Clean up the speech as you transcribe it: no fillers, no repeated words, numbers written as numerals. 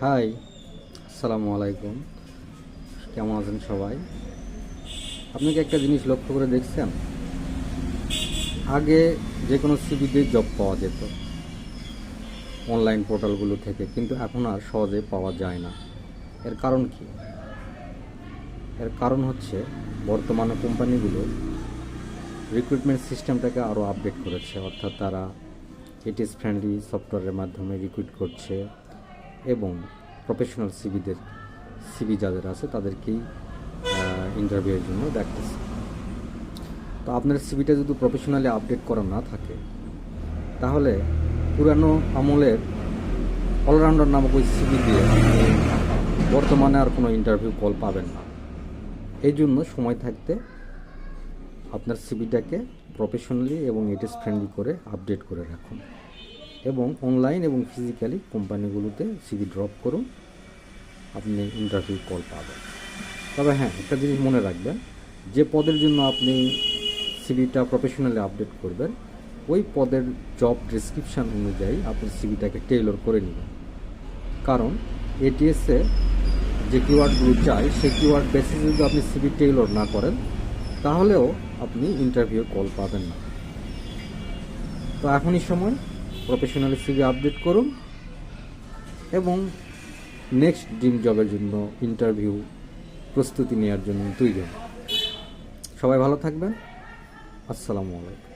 High, আসসালামু আলাইকুম। কেমন আছেন সবাই? আপনি কি একটা জিনিস লক্ষ্য করে দেখছেন? আগে যে কোনো সিভিতে জব পাওয়া যেত অনলাইন পোর্টালগুলো থেকে, কিন্তু এখন আর সহজে পাওয়া যায় না। এর কারণ কি? এর কারণ হচ্ছে বর্তমানে কোম্পানিগুলো রিক্রুটমেন্ট সিস্টেমটাকে আরও আপডেট করেছে, অর্থাৎ তারা ইটিস ফ্রেন্ডলি সফটওয়্যারের মাধ্যমে রিক্রুট করছে এবং প্রফেশনাল সিভি যাদের আছে তাদেরকেই ইন্টারভিউয়ের জন্য ডাকতেছে। তো আপনার সিভিটা যদি প্রফেশনালি আপডেট করা না থাকে, তাহলে পুরানো আমলের অলরাউন্ডার নামক ওই সিভি দিয়ে বর্তমানে আর কোনো ইন্টারভিউ কল পাবেন না। এই জন্য সময় থাকতে আপনার সিভিটাকে প্রফেশনালি এবং ইটিস ফ্রেন্ডলি করে আপডেট করে রাখুন এবং অনলাইন এবং ফিজিক্যালি কোম্পানিগুলোতে সিভি ড্রপ করুন, আপনি ইন্টারভিউ কল পাবেন। তবে হ্যাঁ, একটা জিনিস মনে রাখবেন, যে পদের জন্য আপনি সিভিটা প্রফেশনালি আপডেট করবেন, ওই পদের জব ডেসক্রিপশান অনুযায়ী আপনি সিভিটাকে টেইলর করে নেবেন। কারণ এটিএসে যে কিওয়ার্ডগুলো চাই সেই কিওয়ার্ড বেসিসে যদি আপনি সিভি টেইলর না করেন, তাহলেও আপনি ইন্টারভিউ কল পাবেন না। তো এখনই সময় প্রফেশনালি সিভি আপডেট করুন এবং নেক্সট ড্রিম জবের জন্য ইন্টারভিউ প্রস্তুতি নেওয়ার জন্য তৈরি হন। সবাই ভালো থাকবেন। আসসালামু আলাইকুম।